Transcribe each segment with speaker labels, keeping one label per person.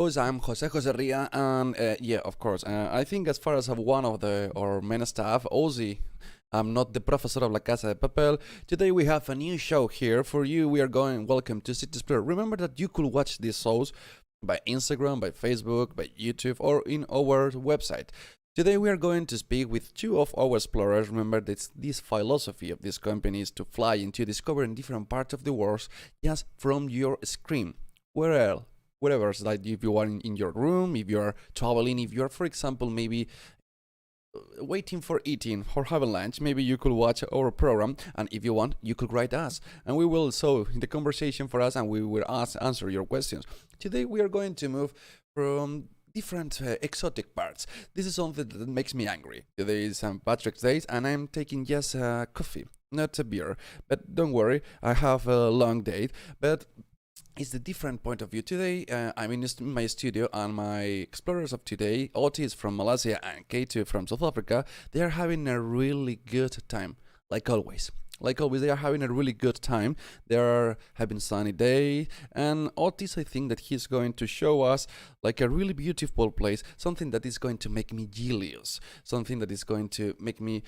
Speaker 1: Pues I'm Jose Ria, and yeah, of course. I think as far as one of our main staff, Ozzy, I'm not the professor of La Casa de Papel. Today we have a new show here for you. We are going. Welcome to City Explorer. Remember that you could watch these shows by Instagram, by Facebook, by YouTube, or in our website. Today we are going to speak with two of our explorers. Remember that this philosophy of this company is to fly into discovering different parts of the world just from your screen. Where else? Whatever, so like if you are in your room, if you are traveling, if you are, for example, maybe waiting for eating or having lunch, maybe you could watch our program, and if you want, you could write us, and we will so in the conversation for us, and we will answer your questions. Today we are going to move from different exotic parts. This is something that makes me angry. Today is St. Patrick's Day, and I'm taking just coffee, not a beer. But don't worry, I have a long date, but it's a different point of view. Today, I'm in my studio, and my explorers of today, Otis from Malaysia and K2 from South Africa, they are having a really good time, like always. Like always, they are having a really good time. They are having sunny day, and Otis, I think that he's going to show us like a really beautiful place, something that is going to make me jealous, something that is going to make me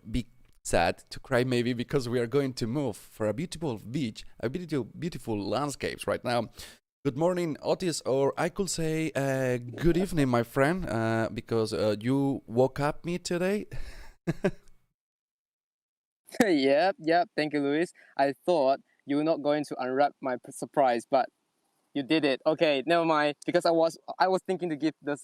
Speaker 1: be sad, to cry maybe, because we are going to move for a beautiful beach, a beautiful landscapes right now. Good morning, Otis, or I could say good evening, my friend, because you woke up me today.
Speaker 2: Yep. Thank you, Luis. I thought you were not going to unwrap my surprise, but you did it. Okay, never mind. Because I was thinking to give this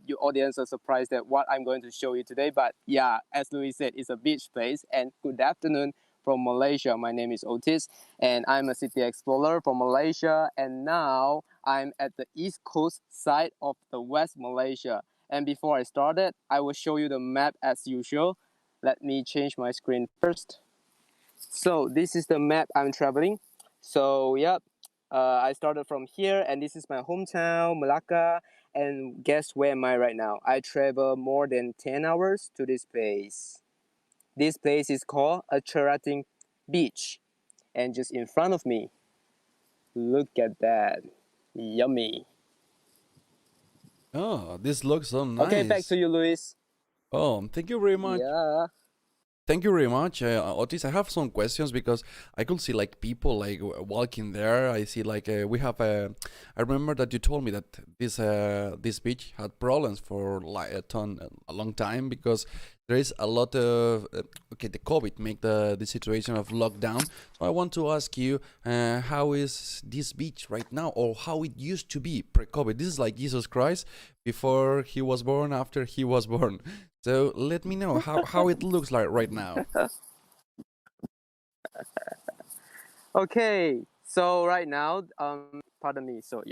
Speaker 2: your audience a surprise that what I'm going to show you today. But yeah, as Luis said, it's a beach place. And good afternoon from Malaysia. My name is Otis, and I'm a city explorer from Malaysia. And now I'm at the east coast side of the West Malaysia. And before I started, I will show you the map as usual. Let me change my screen first. So this is the map I'm traveling. So yep, I started from here, and this is my hometown, Malacca. And guess where am I right now? I travel more than 10 hours to this place. This place is called a Charating Beach. And just in front of me, look at that. Yummy.
Speaker 1: Oh, this looks so
Speaker 2: Okay, back
Speaker 1: nice.
Speaker 2: to you, Luis.
Speaker 1: Oh, thank you very much.
Speaker 2: Yeah.
Speaker 1: Thank you very much, Otis. I have some questions because I could see like people like walking there. I see like we have a. I remember that you told me that this beach had problems for like a long time because there is a lot of okay, the COVID make the situation of lockdown. So I want to ask you, how is this beach right now, or how it used to be pre-COVID? This is like Jesus Christ before he was born, after he was born. So let me know how it looks like right now.
Speaker 2: Okay. So right now, pardon me. So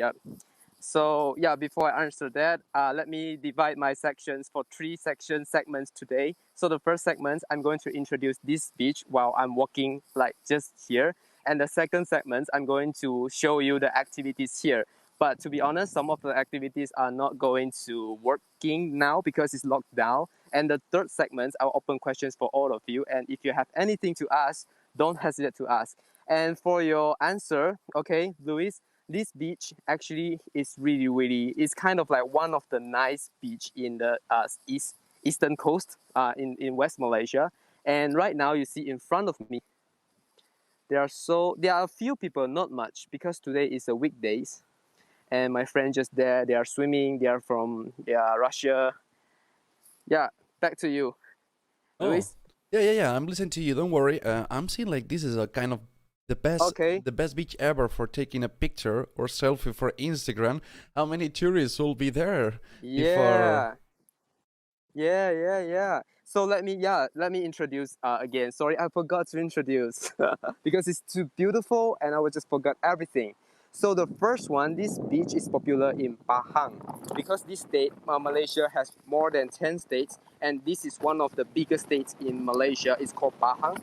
Speaker 2: before I answer that, let me divide my sections for three segments today. So the first segment, I'm going to introduce this beach while I'm walking like just here. And the second segment, I'm going to show you the activities here. But to be honest, some of the activities are not going to working now because it's locked down. And the third segment, I'll open questions for all of you. And if you have anything to ask, don't hesitate to ask. And for your answer, okay, Luis, this beach actually is really it's kind of like one of the nice beach in the eastern coast in West Malaysia. And right now you see in front of me there are a few people, not much, because today is a weekdays, and my friends just there, they are swimming, they are Russia. Yeah, back to you,
Speaker 1: Oh,
Speaker 2: Luis.
Speaker 1: yeah. I'm listening to you. Don't worry. I'm seeing like this is a kind of
Speaker 2: Okay.
Speaker 1: the best beach ever for taking a picture or selfie for Instagram. How many tourists will be there before?
Speaker 2: Yeah. Yeah. So let me introduce again. Sorry, I forgot to introduce because it's too beautiful and I would just forgot everything. So the first one, this beach is popular in Pahang because this state, Malaysia has more than 10 states, and this is one of the biggest states in Malaysia. It's called Pahang.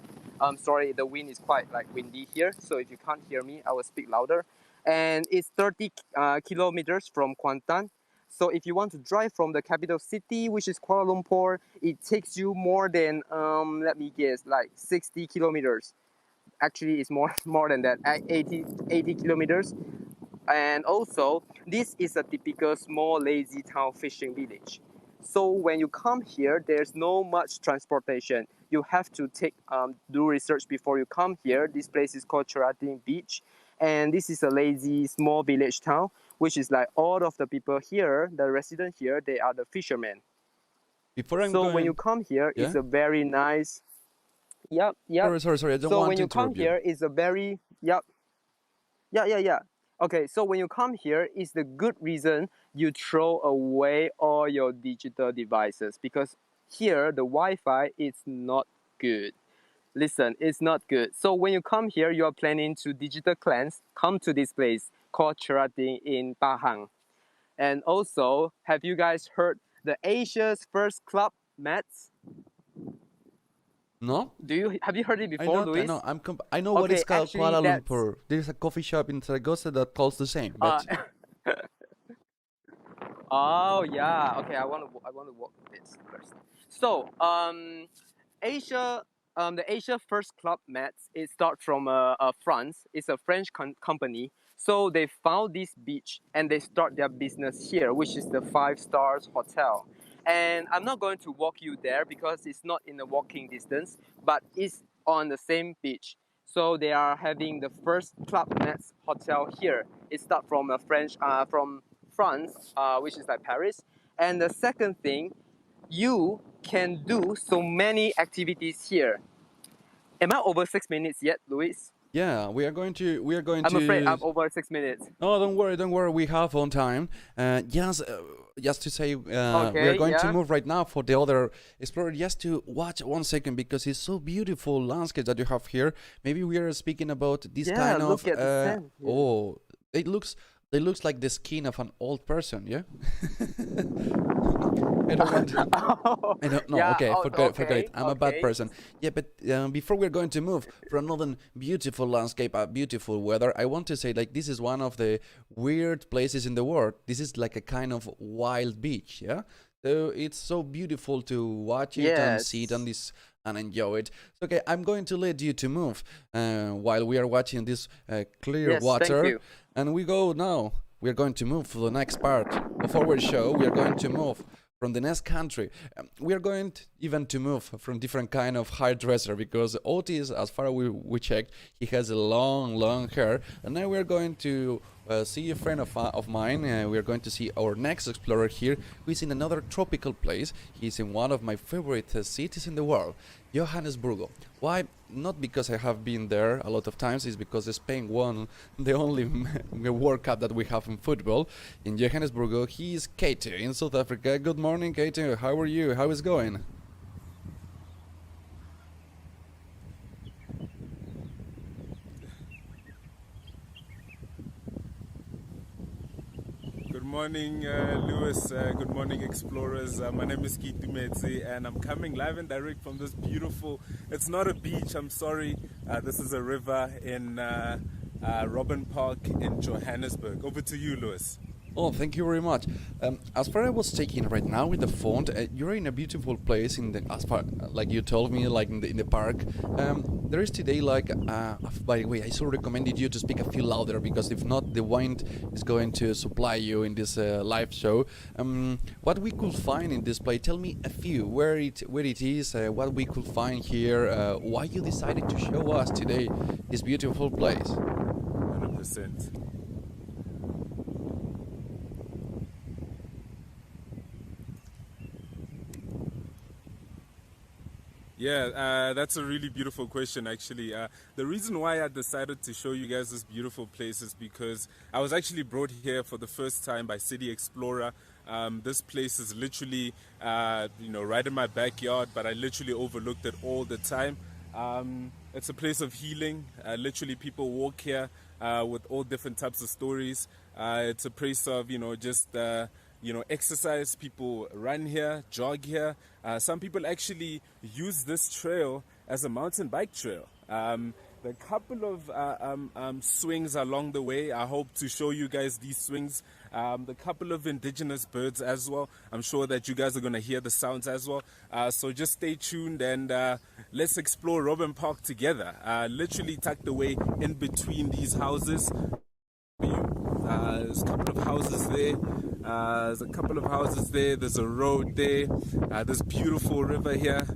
Speaker 2: Sorry, the wind is quite like windy here, so if you can't hear me, I will speak louder. And it's 30 kilometers from Kuantan. So if you want to drive from the capital city, which is Kuala Lumpur, it takes you more than, let me guess, like 60 kilometers. Actually, it's more than that, 80 kilometers. And also, this is a typical small lazy town fishing village. So when you come here, there's no much transportation. You have to do research before you come here. This place is called Charating Beach, and this is a lazy small village town, which is like all of the people here, the resident here, they are the fishermen.
Speaker 1: Before I'm
Speaker 2: So when you
Speaker 1: going,
Speaker 2: come here,
Speaker 1: yeah.
Speaker 2: it's a very nice. Yep, yep.
Speaker 1: Sorry. I don't
Speaker 2: So
Speaker 1: want
Speaker 2: when
Speaker 1: to
Speaker 2: you come
Speaker 1: interrupt you.
Speaker 2: here, it's a very yep. Yeah. Okay, so when you come here, it's the good reason you throw away all your digital devices because here the Wi-Fi is not good. Listen, it's not good. So when you come here, you are planning to digital cleanse. Come to this place called Charating in Pahang. And also, have you guys heard the Asia's first club Mets?
Speaker 1: No,
Speaker 2: Have you heard it
Speaker 1: I
Speaker 2: before,
Speaker 1: not. I
Speaker 2: Luis?
Speaker 1: know. I know what is
Speaker 2: Okay,
Speaker 1: called
Speaker 2: actually,
Speaker 1: Kuala
Speaker 2: that's
Speaker 1: Lumpur. There's a coffee shop in Zaragoza that calls the same.
Speaker 2: uh,
Speaker 1: But
Speaker 2: oh yeah. Okay, I want to walk this first. So Asia the Asia First Club Mets it starts from France. It's a French company. So they found this beach and they start their business here, which is the 5 stars hotel. And I'm not going to walk you there because it's not in a walking distance, but it's on the same beach. So they are having the first Club Mets hotel here. It starts from from France, which is like Paris. And the second thing, you can do so many activities here. Am I over 6 minutes yet, Luis?
Speaker 1: yeah, we are going to. We are going
Speaker 2: I'm afraid
Speaker 1: to.
Speaker 2: I'm over 6 minutes.
Speaker 1: Oh, don't worry, don't worry. We have on time. Just to say, we are
Speaker 2: Okay,
Speaker 1: going to
Speaker 2: yeah.
Speaker 1: move right now for the other explorer. Just to watch 1 second because it's so beautiful landscape that you have here. Maybe we are speaking about this
Speaker 2: Yeah,
Speaker 1: kind of.
Speaker 2: look at the sand. Yeah.
Speaker 1: Oh, it looks like the skin of an old person. Yeah. I don't want. I don't know.
Speaker 2: Yeah,
Speaker 1: Okay,
Speaker 2: oh,
Speaker 1: forget it. I'm a bad
Speaker 2: okay.
Speaker 1: person. Yeah, but before we're going to move for another beautiful landscape, beautiful weather, I want to say like this is one of the weird places in the world. This is like a kind of wild beach. Yeah, so it's so beautiful to watch it and see it on
Speaker 2: Yes.
Speaker 1: this and enjoy it. So, okay, I'm going to let you to move while we are watching this clear
Speaker 2: Yes, thank
Speaker 1: water,
Speaker 2: you.
Speaker 1: and we go now. We are going to move to the next part of our show. We are going to move from the next country. We are going even to move from different kind of hairdresser because Otis, as far as we checked, he has a long hair. And now we're going to see a friend of mine. We're going to see our next explorer here, who is in another tropical place. He's in one of my favorite cities in the world, Johannesburg. Why? Not because I have been there a lot of times, it's because Spain won the only World Cup that we have in football. In Johannesburg, he is Katie in South Africa. Good morning, Katie. How are you? How is it going?
Speaker 3: Good morning, Lewis. Good morning, explorers. My name is Keith Dumetse, and I'm coming live and direct from this beautiful. It's not a beach. I'm sorry. This is a river in Robben Park in Johannesburg. Over to you, Lewis.
Speaker 1: Oh, thank you very much. As far as I was taking right now with the phone, you're in a beautiful place in the as far like you told me, like in the park. There is today like by the way, I so recommended you to speak a few louder because if not, the wind is going to supply you in this live show. What we could find in this place? Tell me a few where it is, what we could find here, why you decided to show us today this beautiful place.
Speaker 3: 100%. Yeah, that's a really beautiful question, actually. The reason why I decided to show you guys this beautiful place is because I was actually brought here for the first time by City Explorer. This place is literally, right in my backyard, but I literally overlooked it all the time. It's a place of healing. Literally, people walk here with all different types of stories. It's a place of, exercise. People run here, jog here. Some people actually use this trail as a mountain bike trail. The couple of swings along the way, I hope to show you guys these swings. The couple of indigenous birds as well. I'm sure that you guys are going to hear the sounds as well. So just stay tuned and let's explore Robben Park together. Literally tucked away in between these houses. There's a couple of houses there. There's a road there. There's beautiful river here.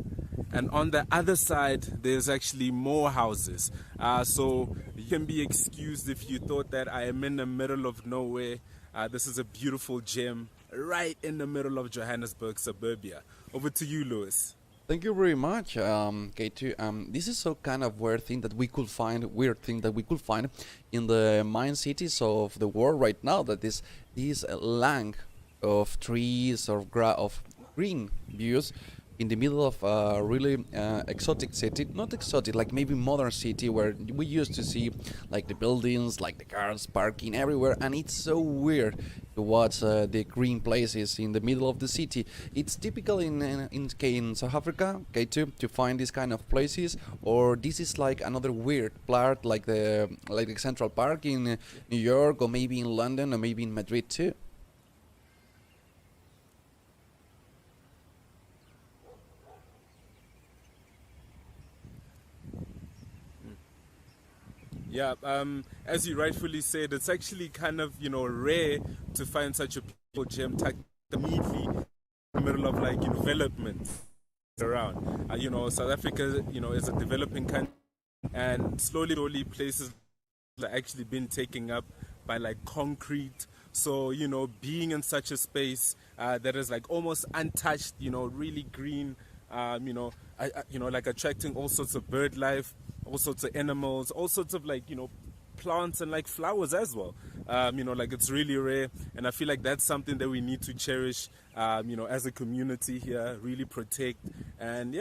Speaker 3: And on the other side, there's actually more houses. So you can be excused if you thought that I am in the middle of nowhere. This is a beautiful gem right in the middle of Johannesburg, suburbia. Over to you, Lewis.
Speaker 1: Thank you very much, K2. This is so kind of weird thing that we could find in the main cities of the world right now. That is this land of trees or of green views in the middle of a really exotic city, not exotic, like maybe modern city where we used to see like the buildings, like the cars parking everywhere, and it's so weird to watch the green places in the middle of the city. It's typical in South Africa, K2, to find these kind of places, or this is like another weird part, like the Central Park in New York, or maybe in London, or maybe in Madrid too.
Speaker 3: Yeah, as you rightfully said, it's actually kind of, rare to find such a beautiful gem tucked immediately in the middle of development around. South Africa, is a developing country, and slowly places are actually been taken up by concrete. So, being in such a space that is almost untouched, really green, attracting all sorts of bird life, all sorts of animals, all sorts of plants and flowers as well. It's really rare, and I feel like that's something that we need to cherish, as a community here, really protect, and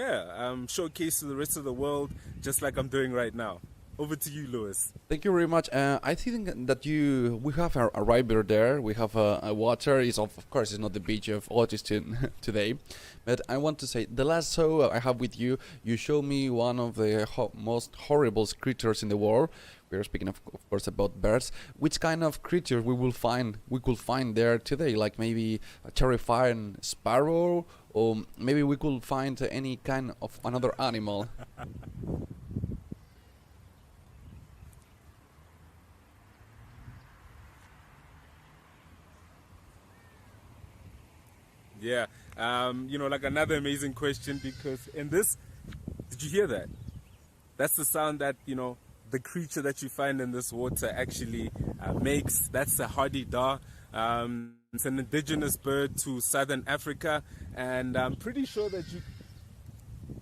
Speaker 3: showcase to the rest of the world, just like I'm doing right now. Over to you, Lewis.
Speaker 1: Thank you very much. I think that we have a river there. We have a water. Of course, it's not the beach of Autism today, but I want to say the last show I have with you, you showed me one of the most horrible creatures in the world. We are speaking, of course, about birds. Which kind of creature we could find there today? Like maybe a terrifying sparrow, or maybe we could find any kind of another animal.
Speaker 3: Yeah, another amazing question, because in this, did you hear that? That's the sound that, the creature that you find in this water actually makes. That's the hardy dar. It's an indigenous bird to Southern Africa, and I'm pretty sure that you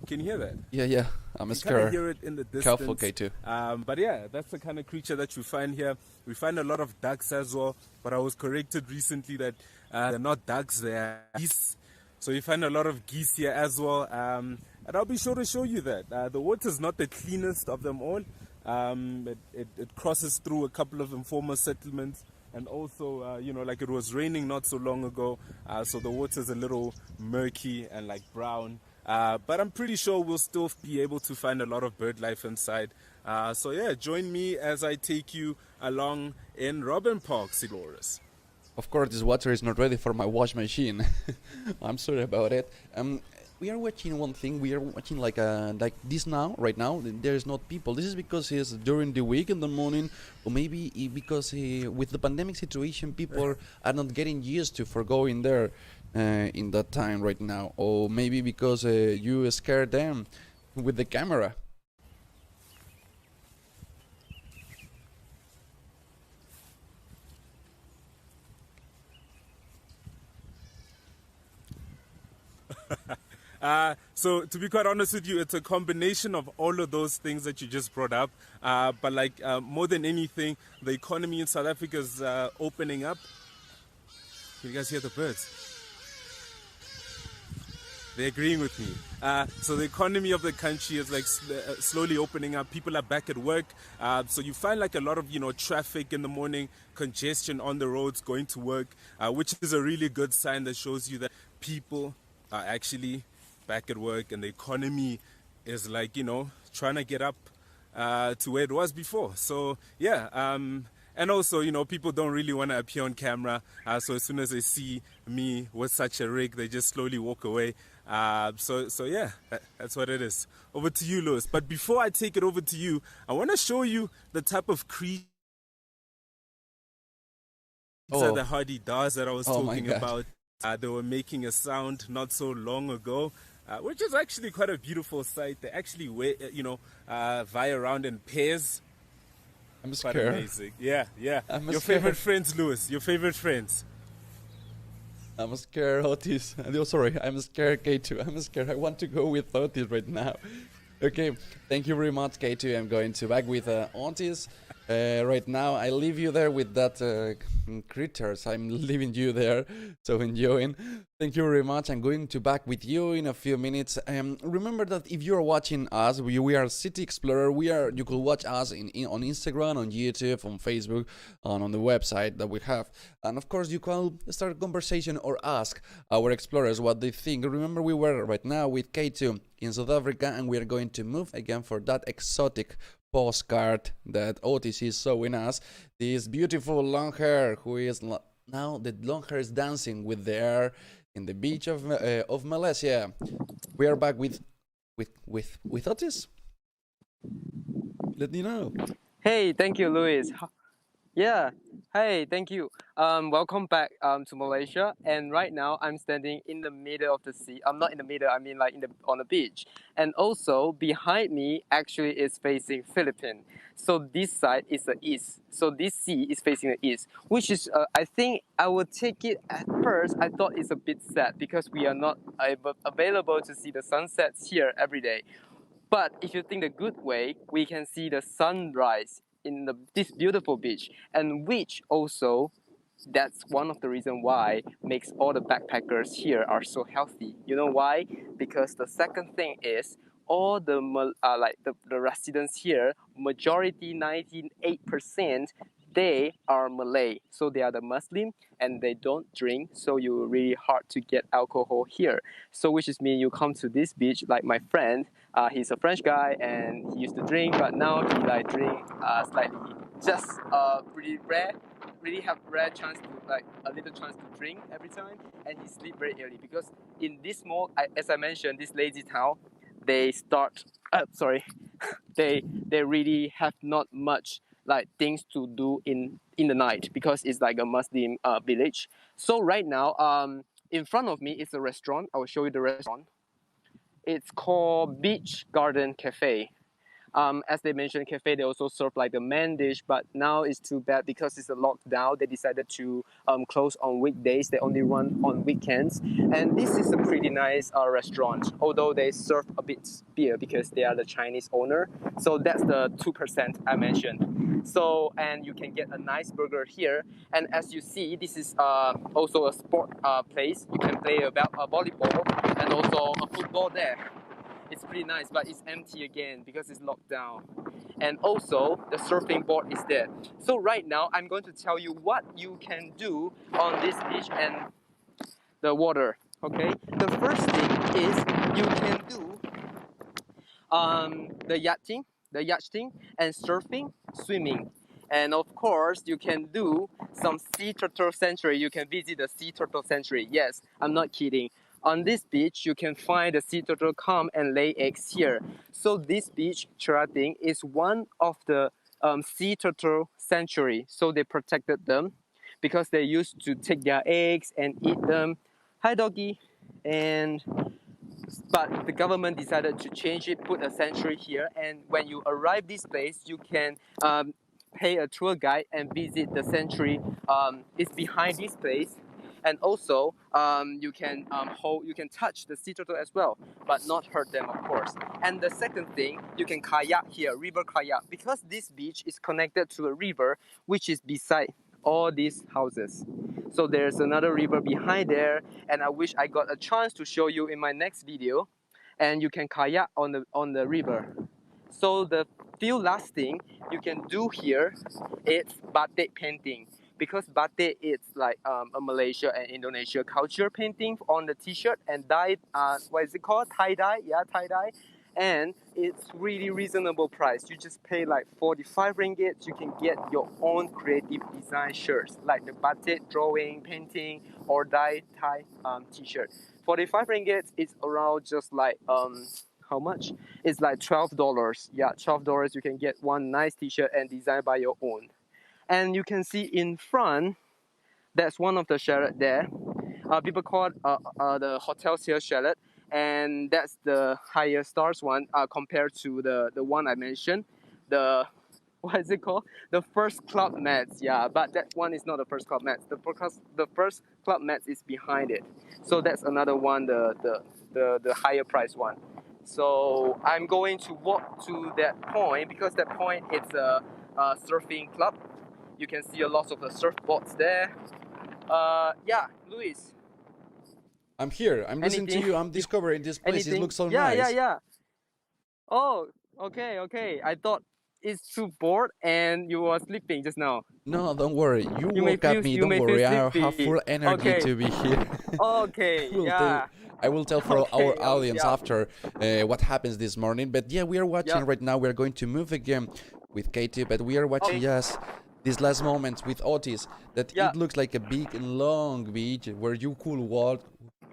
Speaker 3: can hear that.
Speaker 1: Yeah, I'm scared.
Speaker 3: Hear it in the distance.
Speaker 1: Careful, K2.
Speaker 3: But yeah, that's the kind of creature that you find here. We find a lot of ducks as well, but I was corrected recently that they're not ducks, they're geese. So you find a lot of geese here as well, and I'll be sure to show you that. The water's not the cleanest of them all. It crosses through a couple of informal settlements, and also, it was raining not so long ago, so the water's a little murky and brown. But I'm pretty sure we'll still be able to find a lot of bird life inside. So yeah, join me as I take you along in Robin Park, Explorers.
Speaker 1: Of course, this water is not ready for my wash machine. I'm sorry about it. We are watching one thing. We are watching like this now, right now. There is not people. This is because it's during the week in the morning, or maybe because with the pandemic situation, people are not getting used to for going there in that time right now, or maybe because you scared them with the camera.
Speaker 3: So to be quite honest with you, it's a combination of all of those things that you just brought up. But more than anything, the economy in South Africa is opening up. Can you guys hear the birds? They're agreeing with me. So the economy of the country is slowly opening up. People are back at work. So you find a lot of traffic in the morning, congestion on the roads going to work, which is a really good sign that shows you that people are actually back at work, and the economy is trying to get up to where it was before. So yeah, and also people don't really want to appear on camera, so as soon as they see me with such a rig, they just slowly walk away. So yeah, that's what it is. Over to you, Lewis. But before I take it over to you, I want to show you the type of creature These are
Speaker 1: Oh,
Speaker 3: the hardy dars that I was
Speaker 1: oh my
Speaker 3: talking
Speaker 1: God.
Speaker 3: about. They were making a sound not so long ago, which is actually quite a beautiful sight. They actually, vie around in pairs.
Speaker 1: I'm
Speaker 3: Quite
Speaker 1: scared.
Speaker 3: amazing. Yeah, yeah.
Speaker 1: I'm
Speaker 3: Your
Speaker 1: scared.
Speaker 3: favorite friends, Lewis. Your favorite friends.
Speaker 1: I'm scared, Otis. Oh, sorry, I'm scared, K2. I'm scared. I want to go with Otis right now. Okay, thank you very much, K2. I'm going to back with Otis. Right now, I leave you there with that critters. I'm leaving you there, so enjoying. Thank you very much. I'm going to back with you in a few minutes. Remember that if you're watching us, we are City Explorer. You could watch us on Instagram, on YouTube, on Facebook, and on the website that we have. And of course, you can start a conversation or ask our explorers what they think. Remember, we were right now with K2 in South Africa, and we are going to move again for that exotic postcard that Otis is showing us. This beautiful long hair, who is now the long hair is dancing with the air in the beach of Malaysia. We are back with Otis. Let me know.
Speaker 2: Hey, thank you, Luis. Yeah. Hey, thank you. Welcome back to Malaysia. And right now I'm standing in the middle of the sea. I'm not in the middle. I mean like on the beach. And also behind me actually is facing Philippines. So this side is the east. So this sea is facing the east, which is I think I would take it at first. I thought it's a bit sad because we are not available to see the sunsets here every day. But if you think the good way, we can see the sunrise in this beautiful beach, and which also that's one of the reasons why makes all the backpackers here are so healthy. You know why? Because the second thing is all the residents here, majority 98%, they are Malay, so they are the Muslim and they don't drink, so you really hard to get alcohol here. So which is mean you come to this beach like my friend. He's a French guy and he used to drink, but now he like drink slightly, just pretty rare, really have rare chance to like a little chance to drink every time, and he sleep very early because in this mall, as I mentioned, this lazy town, they start. They really have not much like things to do in the night because it's like a Muslim village. So right now, in front of me is a restaurant. I will show you the restaurant. It's called Beach Garden Cafe. As they mentioned, cafe they also serve like the main dish, but now it's too bad because it's a lockdown. They decided to close on weekdays. They only run on weekends. And this is a pretty nice restaurant, although they serve a bit beer because they are the Chinese owner. So that's the 2% I mentioned. So and you can get a nice burger here. And as you see, this is also a sport place. You can play a volleyball and also a football there. It's pretty nice, but it's empty again because it's locked down. And also, the surfing board is there. So right now, I'm going to tell you what you can do on this beach and the water. Okay. The first thing is you can do the yachting, and surfing, swimming. And of course, you can do some sea turtle sanctuary. You can visit the sea turtle sanctuary. Yes, I'm not kidding. On this beach, you can find the sea turtle come and lay eggs here. So this beach, Charating, is one of the sea turtle sanctuary. So they protected them because they used to take their eggs and eat them. Hi, doggy. And but the government decided to change it, put a sanctuary here, and when you arrive this place, you can pay a tour guide and visit the sanctuary. It's behind this place, and also you can touch the sea turtle as well, but not hurt them, of course. And the second thing, you can kayak here, river kayak, because this beach is connected to a river which is beside all these houses. So there's another river behind there, and I wish I got a chance to show you in my next video. And you can kayak on the river. So the few last thing you can do here is batik painting, because batik is like a Malaysia and Indonesia culture painting on the t-shirt and dye. What is it called? Tie dye. Yeah, tie dye. And it's really reasonable price. You just pay like 45 ringgit. You can get your own creative design shirts like the batik drawing, painting, or dye tie t-shirt. 45 ringgit is around just like how much? It's like $12. Yeah, $12. You can get one nice t-shirt and design by your own. And you can see in front That's one of the chalet there. People call it the hotels here chalet, and that's the higher stars one compared to the one I mentioned, the what is it called? The first club mats, yeah. But that one is not the first club mats. The first club mats is behind it. So that's another one, the higher price one. So I'm going to walk to that point because that point it's a surfing club. You can see a lot of the surfboards there. Yeah, Luis.
Speaker 1: I'm here. I'm listening to
Speaker 2: Anything?
Speaker 1: you. I'm discovering this place. It
Speaker 2: Anything?
Speaker 1: looks so
Speaker 2: Yeah,
Speaker 1: nice.
Speaker 2: yeah, yeah. Oh, okay, okay. I thought it's too bored and you were sleeping just now.
Speaker 1: No, don't worry. You
Speaker 2: You may
Speaker 1: woke up
Speaker 2: feel
Speaker 1: me.
Speaker 2: you
Speaker 1: Don't
Speaker 2: may feel
Speaker 1: worry. I have
Speaker 2: sleepy.
Speaker 1: full energy
Speaker 2: Okay.
Speaker 1: to be here.
Speaker 2: Okay.
Speaker 1: I will tell.
Speaker 2: Yeah.
Speaker 1: I will tell for
Speaker 2: Okay.
Speaker 1: our audience
Speaker 2: Yeah.
Speaker 1: after what happens this morning. But yeah, we are watching
Speaker 2: Yep.
Speaker 1: right now. We are going to move again with Katie, but we are watching
Speaker 2: Okay.
Speaker 1: yes these last moments with Otis. That
Speaker 2: Yeah.
Speaker 1: it looks like a big and long beach where you could walk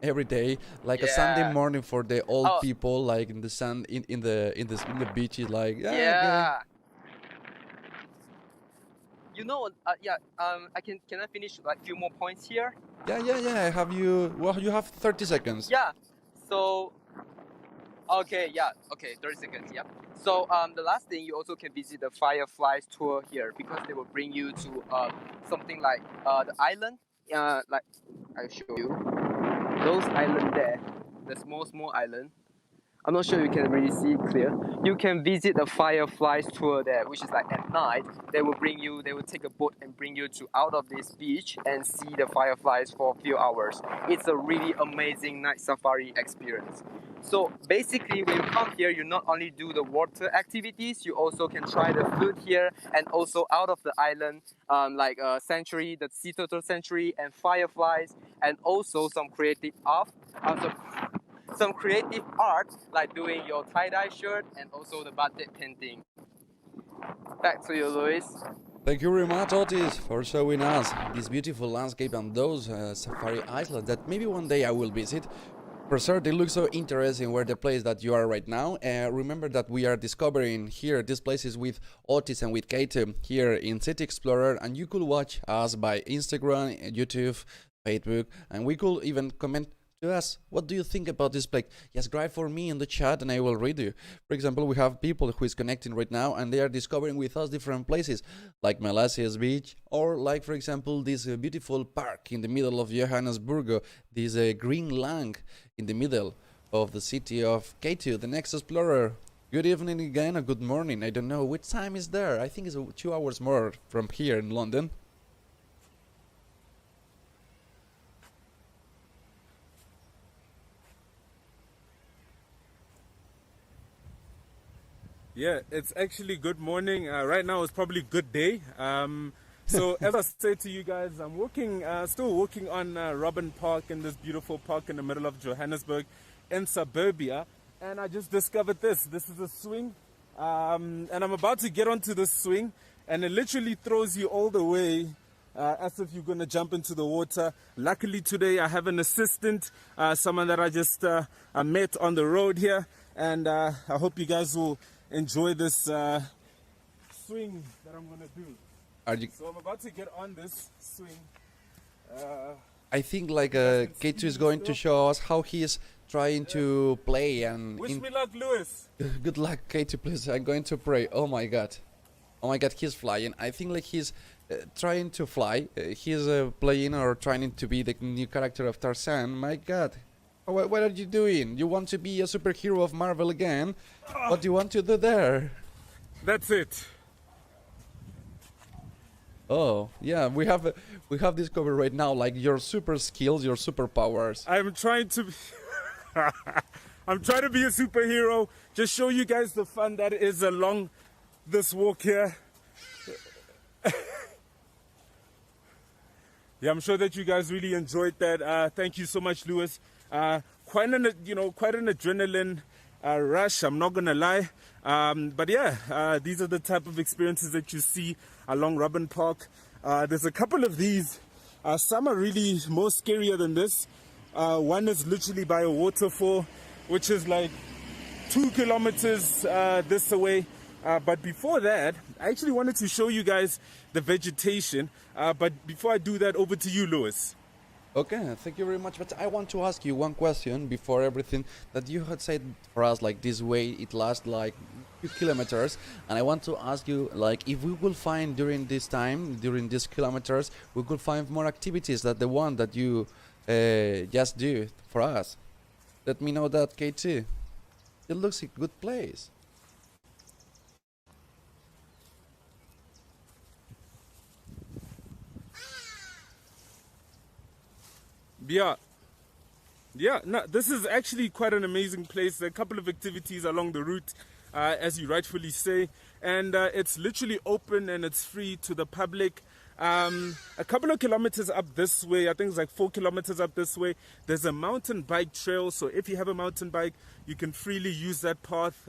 Speaker 1: every day, like a Sunday
Speaker 2: Yeah.
Speaker 1: morning for the old
Speaker 2: Oh.
Speaker 1: people, like in the sun in the beaches, like yeah, okay.
Speaker 2: Yeah. You know, yeah. Can I finish like few more points here?
Speaker 1: Yeah. I have you. Well, you have 30 seconds.
Speaker 2: Yeah. So okay, yeah, okay, 30 seconds, yeah. So the last thing, you also can visit the Fireflies Tour here because they will bring you to something like the island. Like I'll show you those island there, the small island. I'm not sure you can really see it clear. You can visit the Fireflies Tour there, which is like at night. They will take a boat and bring you to out of this beach and see the fireflies for a few hours. It's a really amazing night safari experience. So basically, when you come here, you not only do the water activities, you also can try the food here and also out of the island, like sanctuary, the sea turtle sanctuary, and fireflies, and also some creative art. Some creative art like doing your tie-dye shirt and also the batik painting. Back to you, Luis.
Speaker 1: Thank you very much, Otis, for showing us this beautiful landscape and those safari islands that maybe one day I will visit. For sure, they look so interesting where the place that you are right now. Remember that we are discovering here these places with Otis and with Kate here in City Explorer, and you could watch us by Instagram, YouTube, Facebook, and we could even comment to us, what do you think about this place? Just write for me in the chat and I will read you. For example, we have people who is connecting right now and they are discovering with us different places like Malaysia's beach, or like for example this beautiful park in the middle of Johannesburg, this green lung in the middle of the city of K2, the next explorer. Good evening again or good morning, I don't know which time is there. I think it's 2 hours more from here in London.
Speaker 3: Yeah, it's actually good morning. Right now it's probably good day. So as I said to you guys, I'm still walking on Robin Park in this beautiful park in the middle of Johannesburg in suburbia. And I just discovered this. This is a swing. And I'm about to get onto this swing. And it literally throws you all the way as if you're going to jump into the water. Luckily today I have an assistant, someone that I just I met on the road here. And I hope you guys will enjoy this swing that I'm going to do. So I'm about to get on this swing.
Speaker 1: I think like K2 is going to show us how he is trying to play and...
Speaker 3: Wish me luck, Lewis.
Speaker 1: Good luck, K2, please. I'm going to pray. Oh my god, he's flying. I think like he's trying to fly. He's playing or trying to be the new character of Tarzan. My god. What are you doing? You want to be a superhero of Marvel again? What do you want to do there?
Speaker 3: That's it.
Speaker 1: Oh, yeah, we have discovered right now like your super skills, your superpowers.
Speaker 3: I'm trying to I'm trying to be a superhero. Just show you guys the fun that is along this walk here. Yeah, I'm sure that you guys really enjoyed that. Thank you so much, Lewis. Quite an adrenaline rush, I'm not gonna lie. But yeah, these are the type of experiences that you see along Robin Park. There's a couple of these. Some are really more scarier than this. One is literally by a waterfall, which is like 2 kilometers this away. But before that, I actually wanted to show you guys the vegetation. But before I do that, over to you, Lewis.
Speaker 1: Okay, thank you very much. But I want to ask you one question before everything that you had said for us. Like this way, it lasts like few kilometers, and I want to ask you, like, if we will find during this time, during these kilometers, we could find more activities than the one that you just do for us. Let me know that, K2. It looks a good place.
Speaker 3: Yeah. Yeah, no, this is actually quite an amazing place. There are a couple of activities along the route, as you rightfully say, and it's literally open and it's free to the public. A couple of kilometers up this way, I think it's like 4 kilometers up this way, there's a mountain bike trail. So if you have a mountain bike, you can freely use that path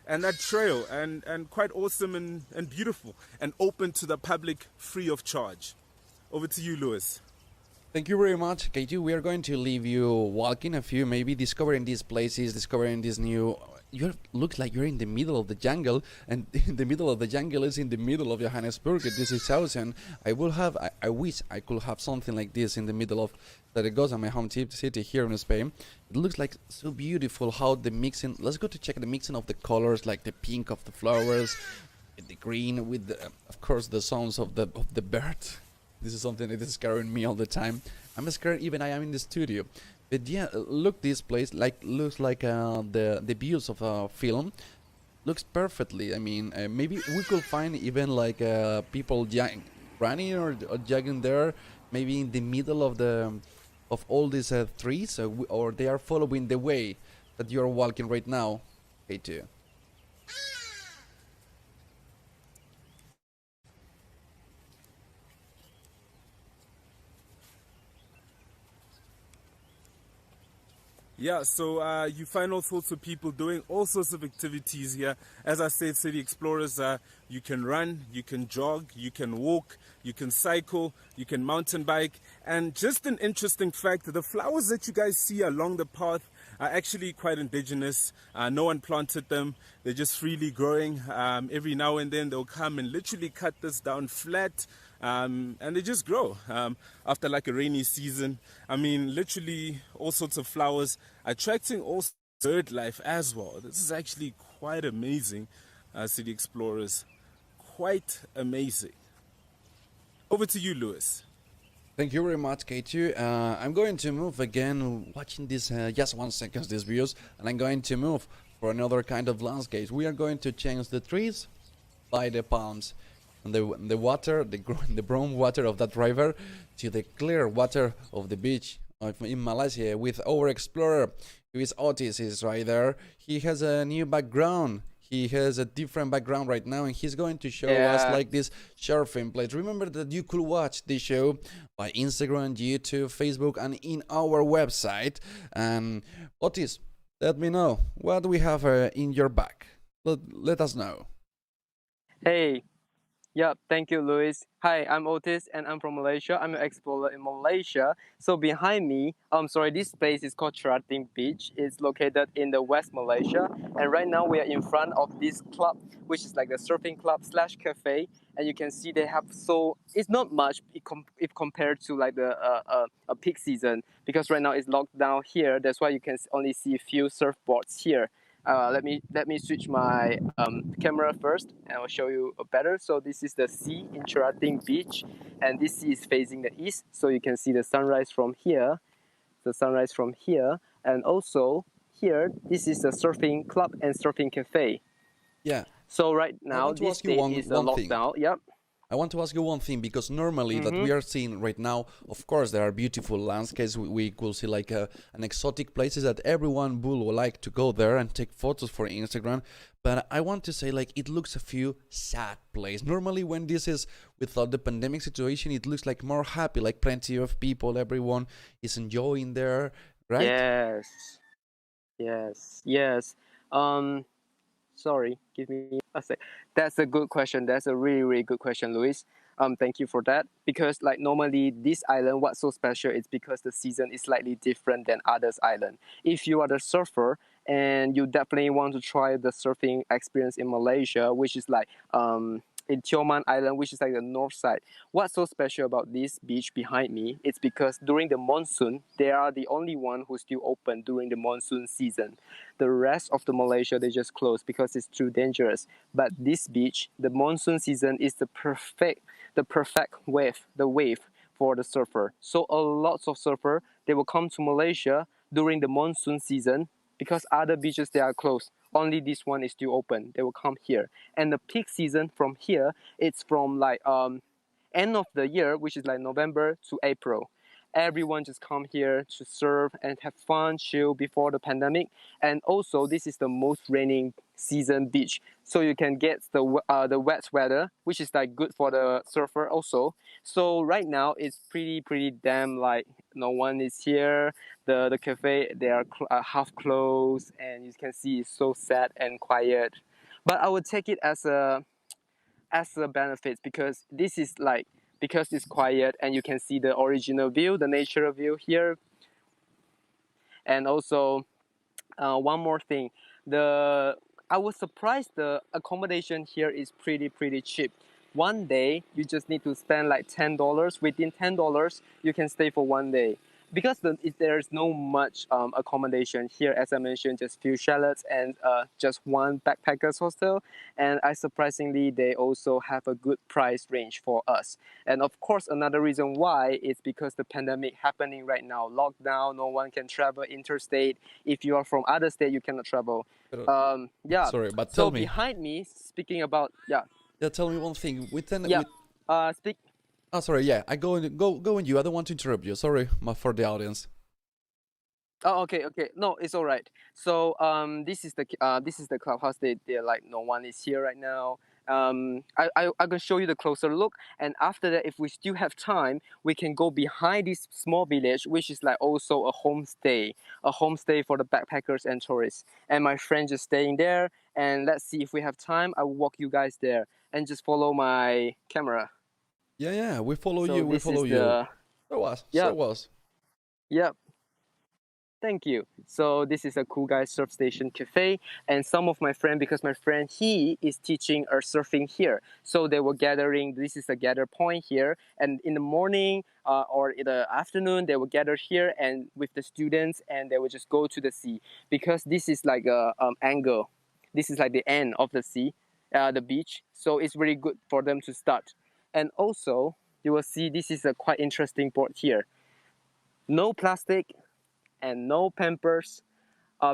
Speaker 3: and that trail, and quite awesome and beautiful and open to the public free of charge. Over to you, Lewis.
Speaker 1: Thank you very much, K2. We are going to leave you walking a few, maybe discovering these places, discovering this new. You look like you're in the middle of the jungle, and in the middle of the jungle is in the middle of Johannesburg. This is Southern. I wish I could have something like this in the middle of Zaragoza, my home city here in Spain. It looks like so beautiful how the mixing. Let's go to check the mixing of the colors, like the pink of the flowers, the green with, of course, the sounds of the bird. This is something that is scaring me all the time. I'm scared even I am in the studio. But yeah, look, this place looks like the views of a film. Looks perfectly. I mean, maybe we could find even like people running or jogging there, maybe in the middle of all these trees, or they are following the way that you are walking right now. Okay, too.
Speaker 3: Yeah, so you find all sorts of people doing all sorts of activities here. As I said, City Explorers, you can run, you can jog, you can walk, you can cycle, you can mountain bike. And just an interesting fact, the flowers that you guys see along the path are actually quite indigenous. No one planted them. They're just freely growing. Every now and then they'll come and literally cut this down flat. And they just grow after like a rainy season. I mean, literally all sorts of flowers, attracting all bird life as well. This is actually quite amazing, City Explorers. Quite amazing. Over to you, Lewis.
Speaker 1: Thank you very much, K2. I'm going to move again, watching this, just 1 second, these views, and I'm going to move for another kind of landscape. We are going to change the trees by the palms. And the water, the brown water of that river, to the clear water of the beach in Malaysia with our explorer, who is Otis, is right there. He has a new background. He has a different background right now, and he's going to show us like this surfing place. Remember that you could watch this show by Instagram, YouTube, Facebook, and in our website. And Otis, let me know what we have in your back. Let us know.
Speaker 2: Hey. Yeah, thank you, Luis. Hi, I'm Otis and I'm from Malaysia. I'm an explorer in Malaysia. So behind me, this place is called Charating Beach. It's located in the West Malaysia. And right now we are in front of this club, which is like a surfing club slash cafe. And you can see they have it's not much if compared to like a peak season, because right now it's locked down here. That's why you can only see a few surfboards here. Let me switch my camera first, and I'll show you better. So this is the sea in Charating Beach, and this sea is facing the east, so you can see the sunrise from here. And also here, this is the surfing club and surfing cafe.
Speaker 1: Yeah.
Speaker 2: So right now this state is locked down. Yep.
Speaker 1: I want to ask you one thing, because normally that we are seeing right now, of course, there are beautiful landscapes. We could see like an exotic places that everyone will like to go there and take photos for Instagram. But I want to say, like, it looks a few sad place. Normally when this is without the pandemic situation, it looks like more happy, like plenty of people, everyone is enjoying there, right?
Speaker 2: Yes. Sorry, give me a sec. That's a good question. That's a really, really good question, Luis. Thank you for that. Because like normally this island, what's so special is because the season is slightly different than others island. If you are the surfer and you definitely want to try the surfing experience in Malaysia, which is like in Tioman Island, which is like the north side. What's so special about this beach behind me? It's because during the monsoon, they are the only one who's still open during the monsoon season. The rest of the Malaysia they just close because it's too dangerous. But this beach, the monsoon season is the perfect wave for the surfer. So a lots of surfer they will come to Malaysia during the monsoon season because other beaches they are closed. Only this one is still open. They will come here. And the peak season from here, it's from like end of the year, which is like November to April. Everyone just come here to surf and have fun, chill before the pandemic. And also, this is the most raining season beach, so you can get the wet weather, which is like good for the surfer also. So right now it's pretty damn like no one is here. The cafe they are half closed, and you can see it's so sad and quiet. But I would take it as a benefit because this is like because it's quiet and you can see the original view, the natural view here. And also one more thing, the I was surprised the accommodation here is pretty cheap. One day you just need to spend like $10. Within $10 you can stay for one day because there's no much accommodation here. As I mentioned, just few chalets and just one backpackers hostel. And I surprisingly they also have a good price range for us. And of course another reason why is because the pandemic happening right now, lockdown, no one can travel interstate. If you are from other state you cannot travel. Yeah,
Speaker 1: Sorry, but
Speaker 2: so
Speaker 1: tell me.
Speaker 2: behind me speaking about
Speaker 1: Yeah, tell me one thing.
Speaker 2: yeah speak
Speaker 1: Oh, sorry. Yeah, I go on you. I don't want to interrupt you. Sorry, for the audience.
Speaker 2: Oh, okay, okay. No, it's all right. So, this is the clubhouse. They're like no one is here right now. I can show you the closer look, and after that, if we still have time, we can go behind this small village, which is like also a homestay for the backpackers and tourists. And my friend just staying there. And let's see if we have time. I will walk you guys there and just follow my camera.
Speaker 1: Yeah, yeah. We follow
Speaker 2: So
Speaker 1: you. We
Speaker 2: this is
Speaker 1: follow you.
Speaker 2: the
Speaker 1: Show us.
Speaker 2: yeah
Speaker 1: Show us.
Speaker 2: yeah. Thank you. So this is a cool guy surf station cafe, and some of my friend, because my friend he is teaching or surfing here, so they were gathering. This is a gather point here, and in the morning or in the afternoon they will gather here and with the students, and they will just go to the sea because this is like a angle. This is like the end of the sea, the beach. So it's really good for them to start. And also you will see this is a quite interesting board here. No plastic and no Pampers.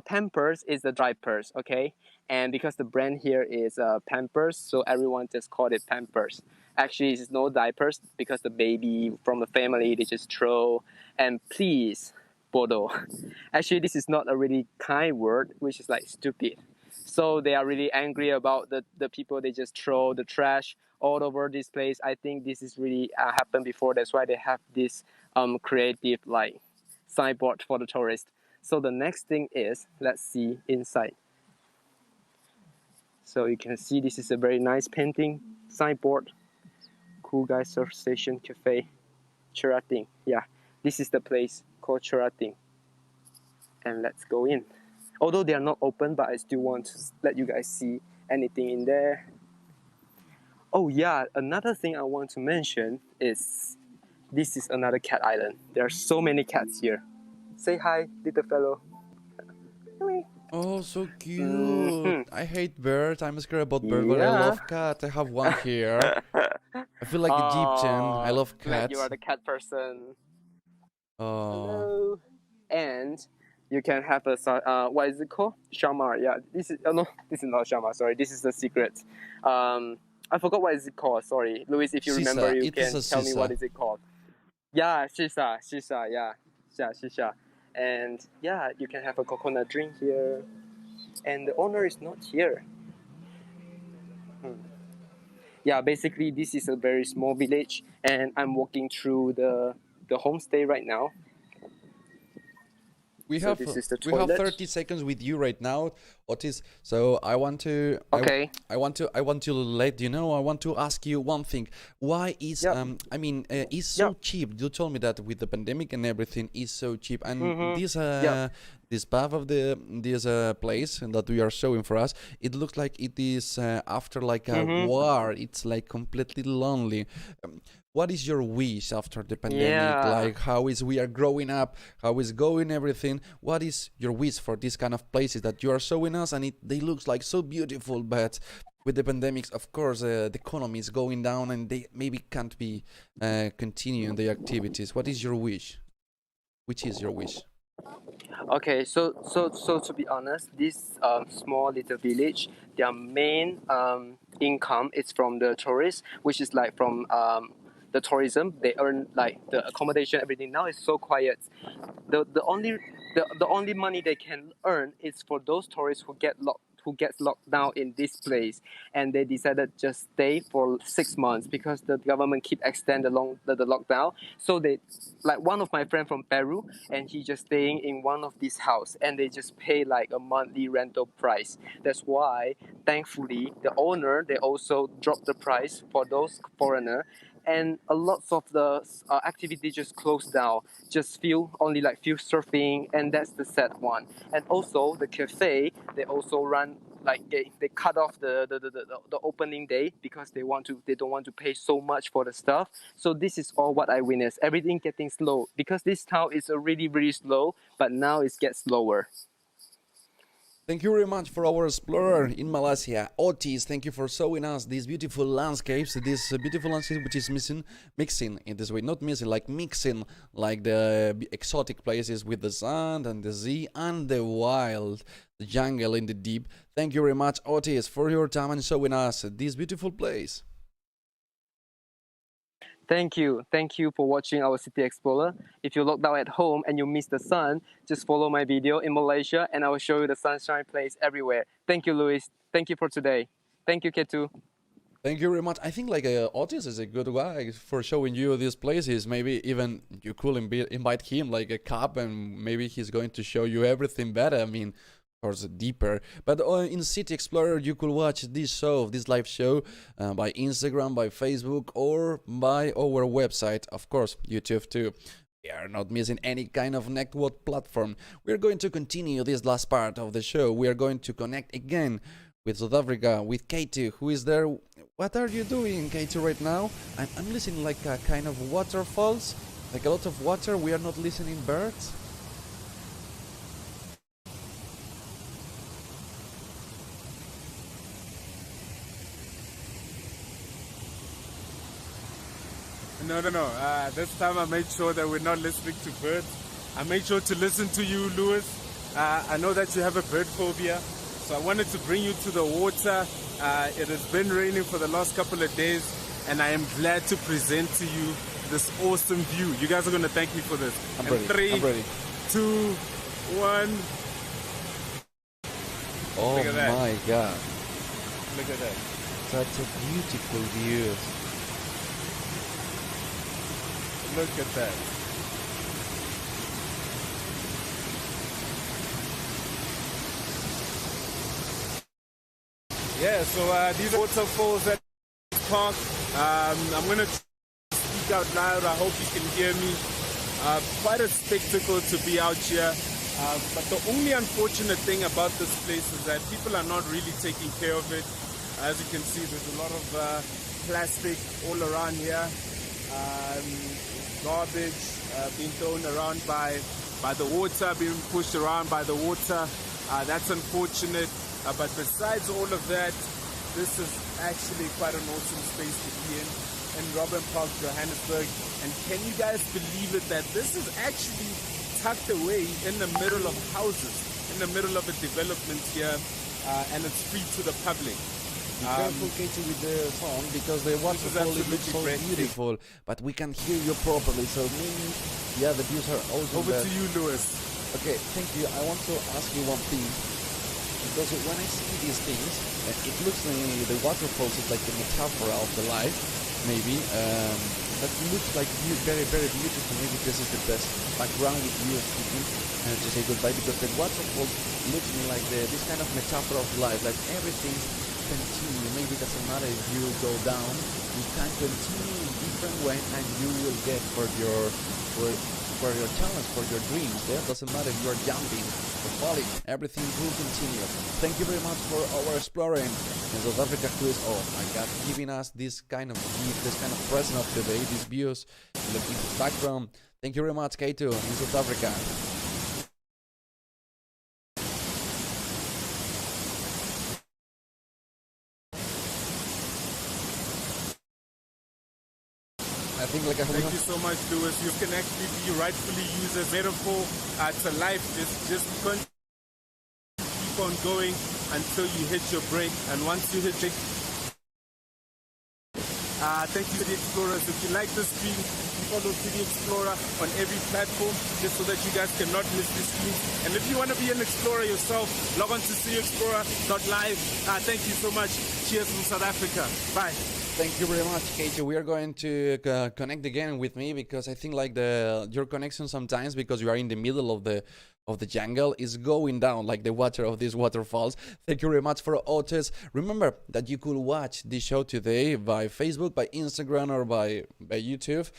Speaker 2: Pampers is the diapers, okay? And because the brand here is Pampers, so everyone just called it Pampers. Actually, it's no diapers because the baby from the family they just throw. And please, Bodo. Actually, this is not a really kind word, which is like stupid. So they are really angry about the people. They just throw the trash all over this place. I think this is really happened before. That's why they have this creative like signboard for the tourist. So the next thing is, let's see inside. So you can see this is a very nice painting signboard. Cool guy surf station cafe, Charating. Yeah, this is the place called Charating. And let's go in. Although they are not open, but I still want to let you guys see anything in there. Oh yeah, another thing I want to mention is this is another cat island. There are so many cats here. Say hi, little fellow.
Speaker 1: Oh, so cute.
Speaker 2: Mhm.
Speaker 1: I hate birds. I'm scared about birds, but I
Speaker 2: Yeah.
Speaker 1: love cats. I have one here. I feel like Egyptian. I love
Speaker 2: Glad you
Speaker 1: cats.
Speaker 2: are the cat person.
Speaker 1: Oh,
Speaker 2: Hello. And you can have a what is it called? Shamar. Yeah, this is no, this is not Shamar. Sorry, this is the secret. I forgot what is it called. Sorry, Luis, if you remember,
Speaker 1: sisa.
Speaker 2: you
Speaker 1: It is
Speaker 2: can
Speaker 1: a
Speaker 2: tell me what
Speaker 1: sisa.
Speaker 2: is it called. Yeah, shisha. Yeah, shisha. And yeah, you can have a coconut drink here. And the owner is not here. Yeah, basically this is a very small village, and I'm walking through the homestay right now.
Speaker 1: We
Speaker 2: So
Speaker 1: have
Speaker 2: this is the
Speaker 1: we have
Speaker 2: toilet.
Speaker 1: 30 seconds with you right now, Otis. So I want to
Speaker 2: Okay.
Speaker 1: I want to let you know. I want to ask you one thing. Why is
Speaker 2: Yep.
Speaker 1: it's so cheap? You told me that with the pandemic and everything is so cheap, and this
Speaker 2: Yep.
Speaker 1: this path of this place that we are showing for us, it looks like it is after like a
Speaker 2: Mm-hmm.
Speaker 1: war. It's like completely lonely. What is your wish after the pandemic?
Speaker 2: Yeah.
Speaker 1: Like how is we are growing up? How is going everything? What is your wish for this kind of places that you are showing us? And they looks like so beautiful, but with the pandemics, of course, the economy is going down, and they maybe can't be continuing the activities. What is your wish? Which is your wish?
Speaker 2: Okay, so to be honest, this small little village, their main income is from the tourists, which is like from the tourism. They earn like the accommodation, everything. Now it's so quiet. The only money they can earn is for those tourists who gets locked down in this place, and they decided just stay for 6 months because the government keep extend the lockdown. So they, like one of my friend from Peru, and he just staying in one of these house, and they just pay like a monthly rental price. That's why thankfully the owner, they also dropped the price for those foreigner, and a lot of the activity just closed down. Just few, only like few surfing, and that's the sad one. And also the cafe, they also run like they cut off the opening day because they don't want to pay so much for the stuff. So this is all what I witnessed. Everything getting slow because this town is really slow, but now it gets slower.
Speaker 1: Thank you very much for our explorer in Malaysia, Otis. Thank you for showing us these beautiful landscapes, this beautiful landscape which is mixing in this way, not missing, like mixing, like the exotic places with the sand and the sea and the wild, the jungle in the deep. Thank you very much, Otis, for your time and showing us this beautiful place.
Speaker 2: Thank you. Thank you for watching our City Explorer. If you're locked down at home and you miss the sun, just follow my video in Malaysia and I will show you the sunshine place everywhere. Thank you, Luis. Thank you for today. Thank you, Ketu.
Speaker 1: Thank you very much. I think like Otis is a good guy for showing you these places. Maybe even you could invite him like a cup, and maybe he's going to show you everything better. I mean, of course, deeper. But in City Explorer, you could watch this show, this live show, by Instagram, by Facebook, or by our website. Of course, YouTube too. We are not missing any kind of network platform. We are going to continue this last part of the show. We are going to connect again with South Africa, with Katie, who is there. What are you doing, Katie, right now? I'm listening like a kind of waterfalls, like a lot of water. We are not listening birds.
Speaker 3: No. This time I made sure that we're not listening to birds. I made sure to listen to you, Lewis. I know that you have a bird phobia, so I wanted to bring you to the water. It has been raining for the last couple of days, and I am glad to present to you this awesome view. You guys are going to thank me for this.
Speaker 1: I'm
Speaker 3: And
Speaker 1: ready. I'm ready.
Speaker 3: 2, 1.
Speaker 1: Oh
Speaker 3: Look at that.
Speaker 1: my God.
Speaker 3: Look at that.
Speaker 1: Such a beautiful view.
Speaker 3: Look at that. Yeah, so these are waterfalls at park. I'm going to speak out loud. I hope you can hear me. Quite a spectacle to be out here. But the only unfortunate thing about this place is that people are not really taking care of it. As you can see, there's a lot of plastic all around here. Garbage being thrown around by the water, being pushed around by the water. That's unfortunate. But besides all of that, this is actually quite an awesome space to be in Robben Park, Johannesburg. And can you guys believe it that this is actually tucked away in the middle of houses, in the middle of a development here, and it's free to the public.
Speaker 1: Be careful, Katie, with the song because the waterfall looks so beautiful, but we can hear you properly. So maybe, yeah, the views are also
Speaker 3: Over to you, Lewis.
Speaker 1: Okay, thank you. I want to ask you one thing, because when I see these things, it looks like the waterfalls is like a metaphor of the life, maybe. That looks like very beautiful. Maybe this is the best background with you speaking to say goodbye, because the waterfalls looks me like this kind of metaphor of life, like everything continue. Maybe it doesn't matter if you go down, you can continue in different way, and you will get for for your challenge, for your dreams. Yeah? Doesn't matter if you are jumping or falling, everything will continue. Thank you very much for our exploring in South Africa, who is, oh my God, giving us this kind of gift, this kind of present of the day, these views in the background. Thank you very much, Kaito, in South Africa. I think like
Speaker 3: Thank you so much, Lewis. You can actually be rightfully used as metaphor to life. Just keep on going until you hit your break. And once you hit the thank you to the Explorers. If you like this stream, follow City Explorer on every platform just so that you guys cannot miss the streams. And if you want to be an explorer yourself, log on to cityexplorer.live. Thank you so much. Cheers from South Africa. Bye.
Speaker 1: Thank you very much, Katie. We are going to connect again with me because I think like your connection sometimes, because you are in the middle of the jungle, is going down like the water of these waterfalls. Thank you very much for Otis. Remember that you could watch this show today by Facebook, by Instagram, or by YouTube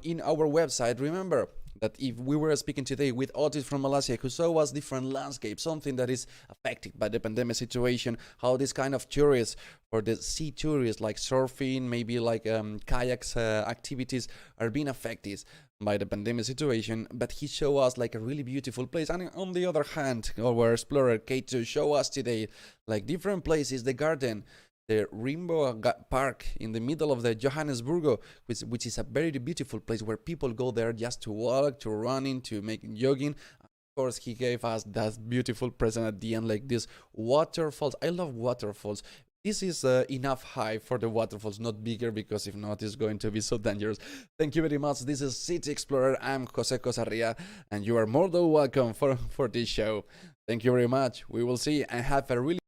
Speaker 1: in our website. Remember that if we were speaking today with Otis from Malaysia, who saw us different landscapes, something that is affected by the pandemic situation, how this kind of tourists or the sea tourists like surfing, maybe like kayaks activities are being affected by the pandemic situation, but he showed us like a really beautiful place. And on the other hand, our explorer Kate show us today like different places, the garden, the Rainbow Park in the middle of the Johannesburg, which is a very beautiful place where people go there just to walk, to running, to make jogging. Of course, he gave us that beautiful present at the end, like this waterfalls. I love waterfalls. This is enough high for the waterfalls, not bigger, because if not, it's going to be so dangerous. Thank you very much. This is City Explorer. I'm Jose Cosarria, and you are more than welcome for this show. Thank you very much. We will see and have a really